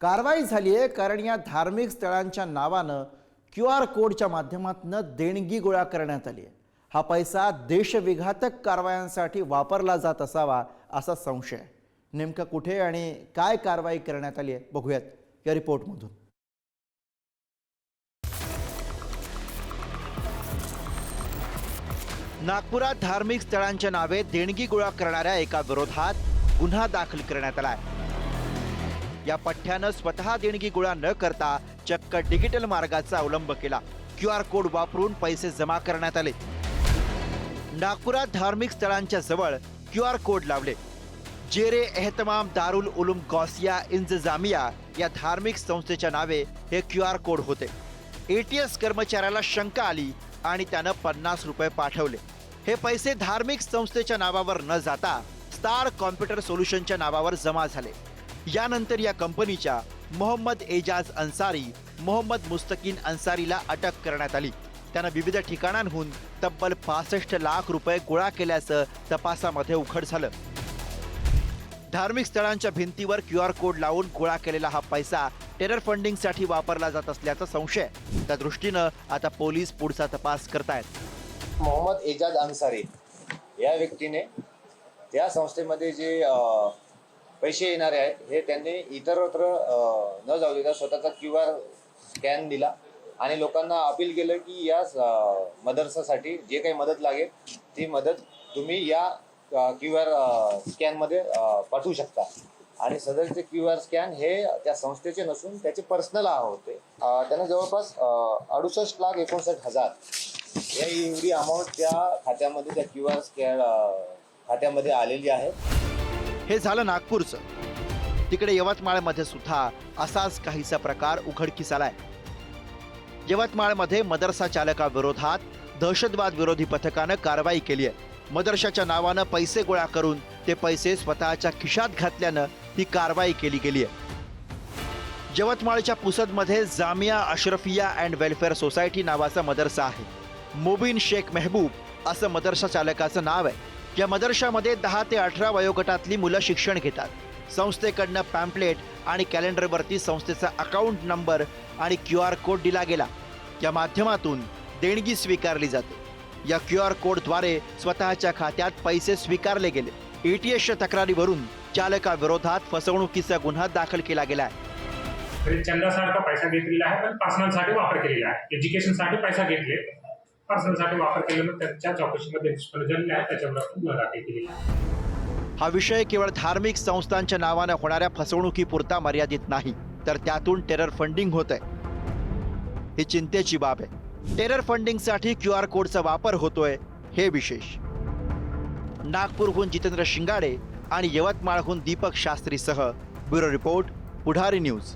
कारवाई झाली आहे कारण या धार्मिक स्थळांच्या नावानं QR कोडच्या माध्यमातून देणगी गोळा करण्यात आली आहे। हा पैसा देशविघातक कारवायांसाठी वापरला जात असावा असा संशय आहे। नेमका कुठे आणि काय कारवाई करण्यात आली आहे बघूयात या रिपोर्टमधून। नागपुरात धार्मिक स्थळांच्या नावे देणगी गोळा करणाऱ्या एका विरोधात गुन्हा दाखल करण्यात आला आहे। या पठ्ठ्यानं स्वतः देणगी गोळा न करता चक्क डिजिटल मार्गाचा अवलंब केला। QR कोड वापरून पैसे जमा करण्यात आले। नागपुरात धार्मिक स्थळांच्या जवळ QR कोड लावले। जेरे एहतमाम दारुल उलूम गौसिया इंतजामिया या धार्मिक संस्थेच्या नावे हे QR कोड होते। ATS कर्मचाऱ्याला शंका आली आणि त्यानं 50 रुपये पाठवले। हे पैसे धार्मिक संस्थेच्या नावावर न जाता स्टार कॉम्प्युटर सोल्युशनच्या नावावर जमा झाले। यानंतर या कंपनीच्या मोहम्मद एजाज अन्सारी, मोहम्मद मुस्तकीन अन्सारीला अटक करण्यात आली। त्यानं विविध ठिकाणांहून तब्बल 65 लाख रुपये गोळा केल्याचं तपासामध्ये उघड झालं। धार्मिक स्थळांच्या भिंतीवर QR कोड लावून गोळा केलेला हा पैसा टेरर फंडिंगसाठी वापरला जात असल्याचा संशय आहे। त्या दृष्टीनं आता पोलीस पुढचा तपास करतायत। मोहम्मद एजाज अन्सारी या व्यक्तीने त्या संस्थेमध्ये जे पैसे येणारे आहेत हे त्यांनी इतरत्र न जाऊ देता स्वतःचा QR स्कॅन दिला आणि लोकांना अपील केलं की या मदरसासाठी जे काही मदत लागेल ती मदत तुम्ही या QR स्कॅनमध्ये पाठवू शकता। आणि सदरचे QR स्कॅन हे त्या संस्थेचे नसून त्याचे पर्सनल होते। त्यानं जवळपास 68,59,000 या एवढी अमाऊंट त्या खात्यामध्ये त्या QR स्कॅन खात्यामध्ये आलेली आहे। हे झालं नागपूरचं। तिकडे यवतमाळमध्ये सुद्धा असाच काहीसा प्रकार उघडकीस आलाय। यवतमाळमध्ये मदरसा चालकाविरोधात दहशतवाद विरोधी पथकानं कारवाई केली आहे। मदरशाच्या नावानं पैसे गोळा करून ते पैसे स्वतःच्या खिशात घातल्यानं ही कारवाई केली गेली आहे। यवतमाळच्या पुसदमध्ये Jamia Ashrafia and welfare society नावाचा मदरसा आहे। मोबिन शेख मेहबूब असं मदरसा चालकाचं नाव आहे। या मदरशामध्ये 10 ते 18 वयोगटातली मुलं शिक्षण घेतात। संस्थेकडनं पॅम्पलेट आणि कॅलेंडरवरती संस्थेचा अकाउंट नंबर आणि QR कोड दिला गेला। या माध्यमातून देणगी स्वीकारली जाते। या QR कोडद्वारे स्वतःच्या खात्यात पैसे स्वीकारले गेले। ATSच्या तक्रारीवरून चालकाविरोधात फसवणुकीचा गुन्हा दाखल केला गेलाय। चंदासारखा पैसा घेतलेला आहे पण पर्सनलसाठी वापर केलेला आहे। एज्युकेशनसाठी पैसा घेतले, पर्सनलसाठी वापर केलेला त्याच्या चौकशीमध्ये निष्पन्न झालेला आहे। त्याच्यावर गुन्हा दाखल केलेला आहे। हा विषय केवळ धार्मिक संस्थांच्या नावाने होणाऱ्या फसवणुकीपुरता मर्यादित नाही, तर त्यातून टेरर फंडिंग होतंय। ही चिंतेची बाब आहे। टेरर फंडिंगसाठी QR कोडचा वापर होतोय हे विशेष। नागपूरहून जितेंद्र शिंगाडे आणि यवतमाळहून दीपक शास्त्रीसह ब्युरो रिपोर्ट, पुढारी न्यूज।